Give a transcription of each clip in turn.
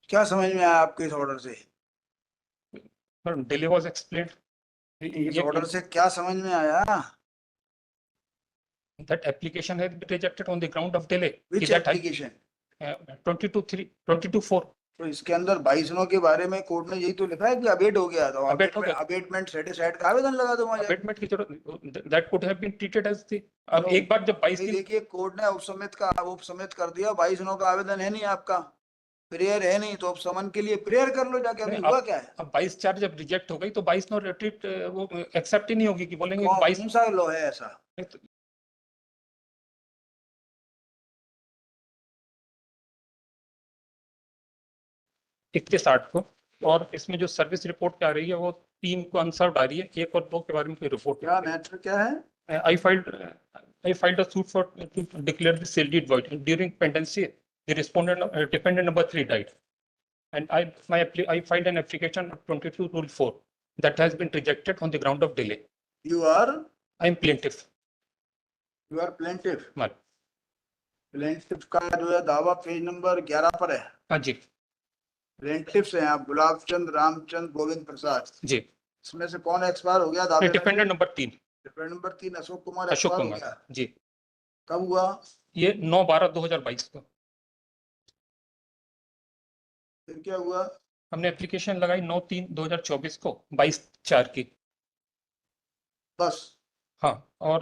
क्या समझ में आया आपके इस ऑर्डर से? delay was explained. इस ऑर्डर से क्या समझ में आया? That application has been rejected on the ground of delay. Which application? 22.4. तो इसके अंदर 22 के बारे में कोर्ट ने यही तो लिखा है कि अबेट हो गया, तो अबेट हो गया। अबेटमेंट सेटिस्फाइड का आवेदन लगा दो। अबेटमेंट की जरूरत, that could have been treated as the, अब एक बार जब 22 दिन, देखिए कोर्ट ने उपसमित कर दिया, 22 का आवेदन है नहीं आपका, प्रेयर है नहीं, तो उपसमन के लिए प्रेयर कर लो जाके। अभी हुआ क्या है? अब 22/4 जब रिजेक्ट हो गई तो 22/9 रिट्रीट वो एक्सेप्ट ही नहीं होगी कि बोलेंगे कौन 22 सा लॉ है ऐसा? 31/8 को। और इसमें जो सर्विस रिपोर्ट आ रही है वो 3 को अनसर्व्ड आ रही है, 1 और 2 के बारे में कोई रिपोर्ट। क्या मैटर क्या है? I filed a suit for to declare the sale deed void. During pendency, the defendant number 3 died, and I filed an application of 22 Rule 4 that has been rejected on the ground of delay. You are? I am plaintiff. You are plaintiff? हाँ। Plaintiff का जो है दावा page number 11 पर है। हाँ जी। प्लेंटिफ्स हैं आप गुलाब चंद, रामचंद, गोविंद प्रसाद जी। इसमें से कौन एक्सपायर हो गया दावे? Defendant number 3। Defendant number 3 Ashok Kumar Ashok expire हो कुमार गया। जी। कब हुआ ये 9/12/2022 को। फिर क्या हुआ? हमने एप्लीकेशन लगाई 9/3/2024 को 22/4 की। बस? हाँ, और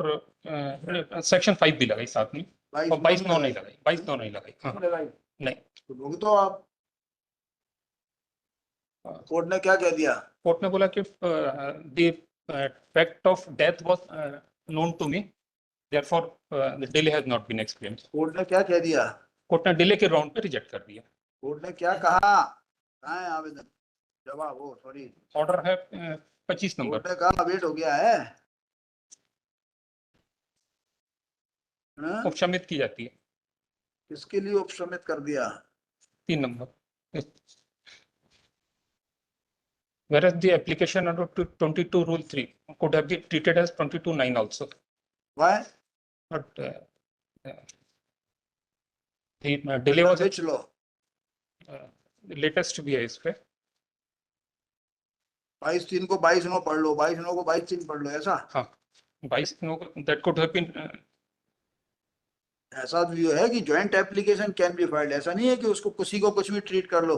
सेक्शन 5 भी लगाई साथ में, और 22/9 नहीं लगाई, 22/9 नहीं लगाई। हाँ लगाई नहीं। तो भुगतो आप। कोर्ट ने क्या कह दिया? कोर्ट ने बोला कि the fact of death was known to me, therefore the delay has not been explained. Court ने क्या कह दिया? कोर्ट ने डिले के राउंड पे रिजेक्ट कर दिया। कोर्ट ने क्या कहा? कहाँ है आवेदन? जवाब वो सॉरी ऑर्डर है 25 नंबर। कोर्ट ने कहा अवेट हो गया है, उपशमित की जाती है। किसके लिए उपशमित कर दिया? 3 number. Whereas the application under 22 Rule 3 could have been treated as 22(9) also. Why? But the delay was which law? Latest भी है इस पे। 22/3 को 22/9 पढ़ लो, 22/9 को 22/3 पढ़ लो, ऐसा? हाँ, 22/9 that could have been ऐसा भी है कि joint application can be filed, ऐसा नहीं है कि उसको किसी को कुछ भी ट्रीट कर लो।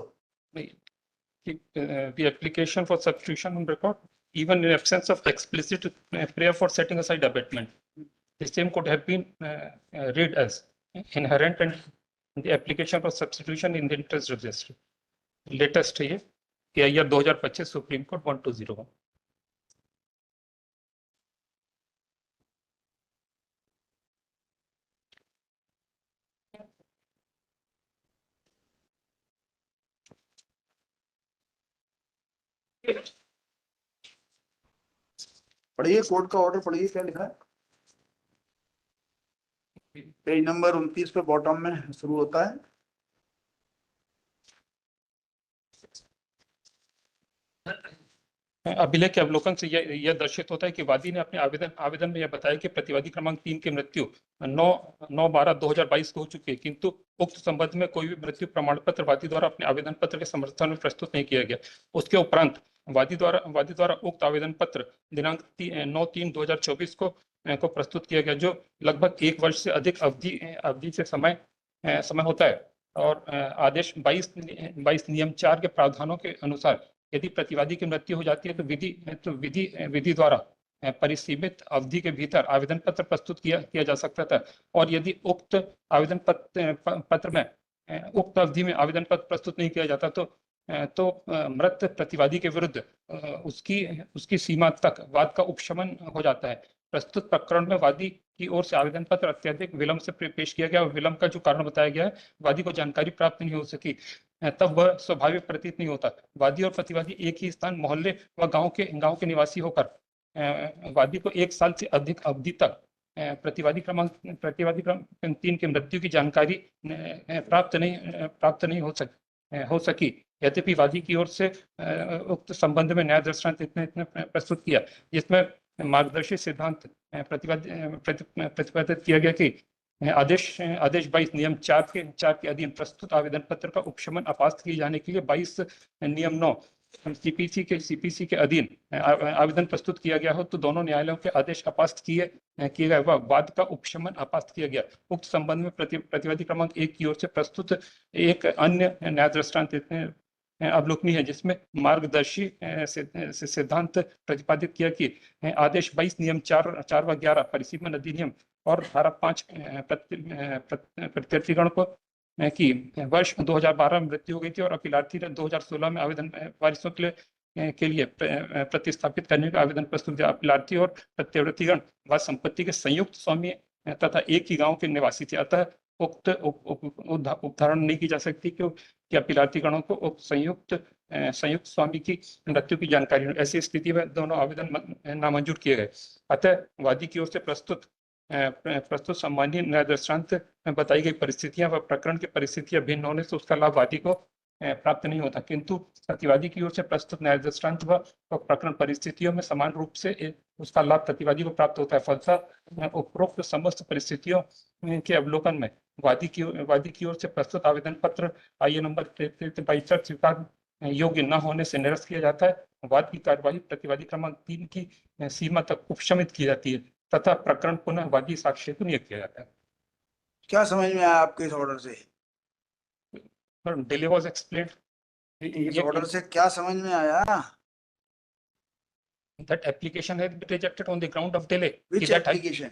the application for substitution on record, even in absence of explicit prayer for setting aside abatement, the same could have been read as inherent and the application for substitution in the interest registry. Latest है ये year 2025 Supreme Court 1201। पढ़िए court का order, पढ़िए क्या लिखा है। Page number 29 पे bottom में शुरू होता है। अभिलेख के अवलोकन से यह दर्शित होता है कि वादी ने अपने आवेदन में यह बताया कि प्रतिवादी क्रमांक 3 की मृत्यु 9/12/2022 को हो चुकी है, किंतु उक्त संबंध में कोई भी मृत्यु प्रमाण पत्र वादी द्वारा अपने आवेदन पत्र के समर्थन में प्रस्तुत नहीं किया गया। उसके उपरांत वादी द्वारा उक्त आवेदन पत्र दिनांक 9/3/2024 को प्रस्तुत किया गया, जो लगभग 1 वर्ष से अधिक अवधि से समय होता है। और आदेश 22 नियम 4 के प्रावधानों के अनुसार यदि प्रतिवादी की मृत्यु हो जाती है तो विधि द्वारा परिसीमित अवधि के भीतर आवेदन पत्र प्रस्तुत किया जा सकता था। और यदि उक्त आवेदन पत्र में उक्त अवधि में आवेदन पत्र प्रस्तुत नहीं किया जाता तो मृत प्रतिवादी के विरुद्ध उसकी सीमा तक वाद का उपशमन हो जाता है। प्रस्तुत प्रकरण में वादी की ओर से आवेदन पत्र अत्यधिक विलंब से पेश किया गया और विलंब का जो कारण बताया गया है, वादी को जानकारी प्राप्त नहीं हो सकी, तब वह स्वाभाविक प्रतीत नहीं होता। वादी और प्रतिवादी एक ही स्थान, मोहल्ले व गांव के निवासी होकर वादी को 1 साल से अधिक अवधि तक प्रतिवादी क्रमांक 3 की मृत्यु की जानकारी प्राप्त नहीं हो सकी। यद्यपि वादी की ओर से उक्त संबंध में न्याय दृष्टांत इतने प्रस्तुत किया जिसमें मार्गदर्शी सिद्धांत प्रतिपादित किया गया कि आदेश आदेश 22 नियम 4 के अधीन प्रस्तुत आवेदन पत्र का उपशमन अपास्त किए जाने के लिए 22 नियम 9 सीपीसी के अधीन आवेदन प्रस्तुत किया गया हो तो दोनों न्यायालयों के आदेश अपास्त किए गए व वाद का उपशमन अपास्त किया गया। उक्त संबंध में प्रतिवादी क्रमांक 1 की ओर से प्रस्तुत एक अन्य न्याय दृष्टांत अवलोकनीय है जिसमें मार्गदर्शी सिद्धांत प्रतिपादित किया कि आदेश 22 नियम 4 व 11 परिसीमन अधिनियम और धारा 5 प्रत्यर्थीगण को कि वर्ष 2012 में मृत्यु हो गई थी और अपीलार्थी ने 2016 में आवेदन वारिसों के लिए प्रतिस्थापित करने का आवेदन प्रस्तुत किया। अपीलार्थी और प्रत्यर्थीगण व संपत्ति के संयुक्त स्वामी तथा एक ही गांव के निवासी थे, अतः उक्त उपधारण नहीं की जा सकती कि अपीलार्थी गणों को संयुक्त स्वामी की मृत्यु की जानकारी हो। ऐसी स्थिति में दोनों आवेदन नामंजूर किए गए। अतः वादी की ओर से प्रस्तुत सम्मानीय न्याय दृष्टांत में बताई गई परिस्थितियां व प्रकरण की परिस्थितियां भिन्न होने से उसका लाभ वादी को प्राप्त नहीं होता, किंतु प्रतिवादी की ओर से प्रस्तुत न्याय दृष्टांत व प्रकरण परिस्थितियों में समान रूप से उसका लाभ प्रतिवादी को प्राप्त होता है। फलतः उपरोक्त समस्त परिस्थितियों के अवलोकन में वादी की ओर से प्रस्तुत आवेदन पत्र आईए नंबर 23 स्वीकार योग्य न होने से निरस्त किया जाता है। वाद की कार्यवाही प्रतिवादी क्रमांक 3 की सीमा तक उपशमित की जाती है तथा प्रकरण पुनः वादी साक्ष्य को नियुक्त किया जाता है। क्या समझ में आया आपके इस ऑर्डर से? Delay was explained. इस ऑर्डर से क्या समझ में आया? That application has been rejected on the ground of delay. Which application?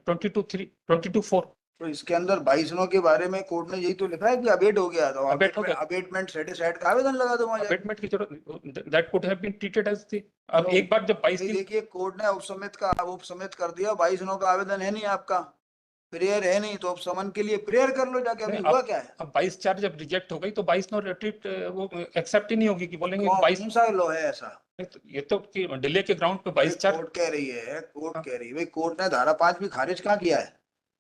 22.4. तो इसके अंदर 22 के बारे में कोर्ट ने यही तो लिखा है कि अबेट हो गया, तो अबेटमेंट सेटिस्फाइड का आवेदन लगा दो। अबेटमेंट की जरूरत that could have been treated as the अब एक बार जब 22 देखिए कोर्ट ने उपसमित कर दिया, 22 का आवेदन है नहीं, आपका प्रेयर है नहीं, तो उपशमन के लिए प्रेयर कर लो जाके। अभी हुआ क्या है? अब 22 जब रिजेक्ट हो गई तो 22 रिट्रीट वो एक्सेप्ट ही नहीं होगी कि बोलेंगे 22 कौन सा लॉ है ऐसा? ये तो कि डिले के ग्राउंड पे 22 कोर्ट कह रही है भाई, कोर्ट ने धारा 5 भी खारिज कहाँ किया है?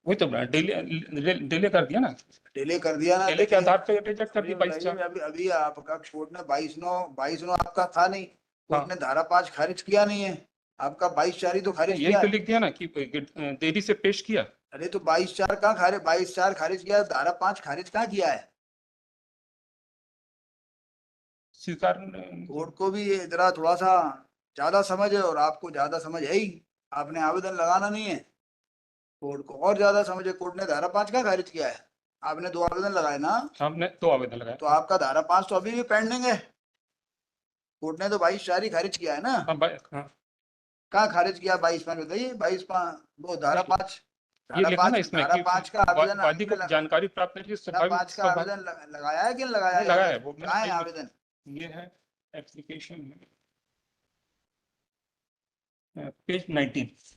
वही तो डिले कर दिया ना, डिले कर दिया ना, डिले के आधार पे रिजेक्ट कर दी 22। अभी आपका कोर्ट ने 22 आपका था नहीं, कोर्ट ने धारा 5 खारिज किया नहीं है, आपका 22 तो खारिज किया। यही तो लिख दिया ना कि देरी से पेश किया। अरे तो 22 कहाँ खारिज, 22 खारिज किया, धारा 5 खारिज कहाँ किया है? स्वीकार कोर्ट को भी जरा थोड़ा सा ज्यादा समझ है, और आपको ज्यादा समझ है ही, आपने आवेदन लगाना नहीं है, कोर्ट को और ज्यादा समझ है। कोर्ट ने धारा 5 का खारिज किया है, आपने 2 आवेदन लगाए ना? हमने 2 आवेदन लगाए, तो आपका धारा 5 तो अभी भी पेंडिंग है। कोर्ट ने तो 22 ही खारिज किया है ना? कहाँ खारिज किया? 22 बताइए, 22 वो धारा 5 ये लिखा ना इसमें धारा 5 का आवेदन वादी को जानकारी प्राप्त नहीं, 5 का आवेदन लगाया है कि नहीं लगाया? लगाया है। वो कहाँ है आवेदन? ये है एप्लीकेशन पेज 19।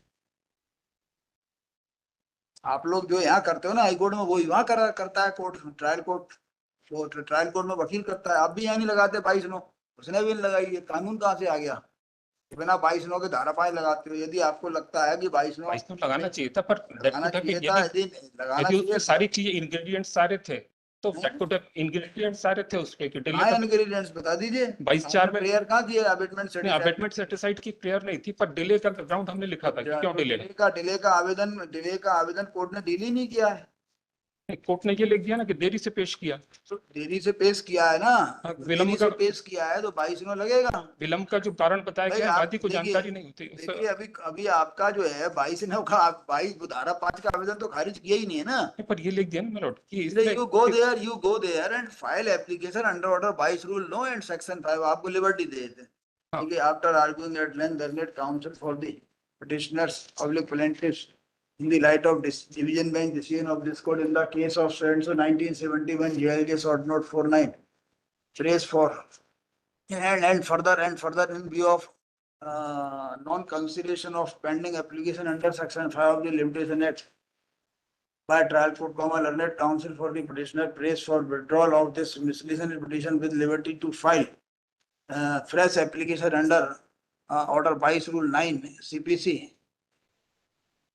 आप लोग जो यहाँ करते हो ना हाई कोर्ट में, वो वहाँ करता है कोर्ट, ट्रायल कोर्ट, वो ट्रायल कोर्ट में वकील करता है। आप भी यहाँ नहीं लगाते 22, उसने भी नहीं लगाई, ये कानून कहाँ से आ गया? बिना 22 के धारा 5 लगाते हो। यदि आपको लगता है कि 22 लगाना चाहिए था, पर लगाना चाहिए, सारी चीजें इंग्रेडिएंट सारे थे, तो इंग्रेडिएंट सारे थे उसके। इंग्रेडिएंट्स बता दीजिए। 22/4 में प्रेयर कहाँ की है? अबेटमेंट सेटिस्फाइड की प्रेयर नहीं थी, पर डिले का ग्राउंड हमने लिखा था। क्यों डिले का आवेदन कोर्ट ने डील ही नहीं किया है। कोर्ट ने ये लिख दिया ना कि देरी से पेश किया, तो देरी से पेश किया है ना, विलंब का पेश किया है तो 22 लगेगा। विलंब का जो कारण बताया गया, वादी को जानकारी नहीं होती। देखिए अभी आपका जो है 22 का 22 धारा 5 का आवेदन तो खारिज किया ही नहीं है ना, पर ये लिख दिया ना मेलोड कि you go there and file application under order 22 rule no and section 5, आपको लिबर्टी दे देते हैं कि after arguing at length designated counsel for the petitioners public plaintiffs in the light of this division bench decision of this court in the case of so 1971 JLJ short note 49 phrase 4 and further in view of non-consideration of pending application under section 5 of the Limitation Act by trial court, learned counsel for the petitioner prays for withdrawal of this miscellaneous petition with liberty to file fresh application under order 22 rule 9 CPC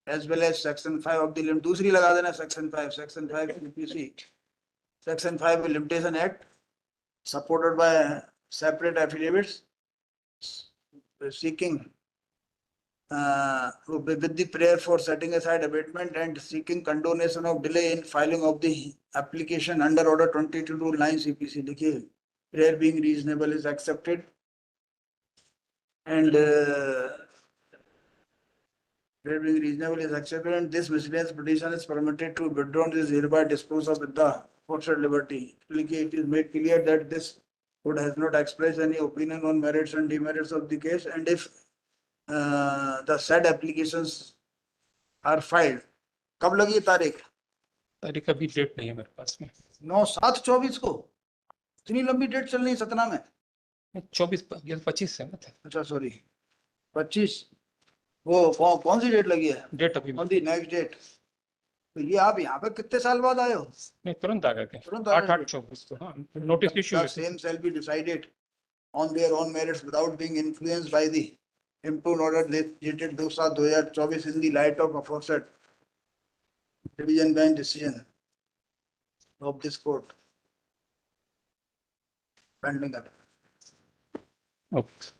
as well as section 5 of the limit. दूसरी लगा देना section 5 CPC, section 5 Limitation Act supported by separate affidavits seeking with the prayer for setting aside abatement and seeking condonation of delay in filing of the application under order 2229 CPC. देखिए, prayer being reasonable is accepted and prayer being reasonable is accepted and this miscellaneous petition is permitted to withdrawn is hereby disposed of with the forfeited liberty. It is made clear that this court has not expressed any opinion on merits and demerits of the case, and if the said applications are filed. कब लगी तारीख? तारीख अभी date नहीं है मेरे पास में। 9/7/24 को। इतनी लंबी डेट चल रही है सतना में। 24 है ना? अच्छा सॉरी 25 वो कौन सी डेट लगी है? डेट अभी ऑन दी नेक्स्ट डेट। तो ये आप यहाँ पे कितने साल बाद आए हो? नहीं, तुरंत आ गए। तुरंत आ गए। 8/8/24 को। हाँ, notice issue The same shall be decided on their own merits without being influenced by the impugned order dated 2/7/2024 in the light of aforesaid division bench decision of this court. Pending up. Okay.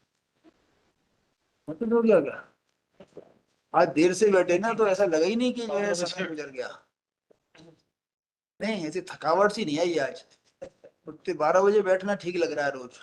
मतलब हो गया क्या? आज देर से बैठे ना तो ऐसा लगा ही नहीं कि जो है समय गुजर गया। नहीं ऐसी थकावट सी नहीं आई आज। उठते 12 बजे बैठना ठीक लग रहा है रोज।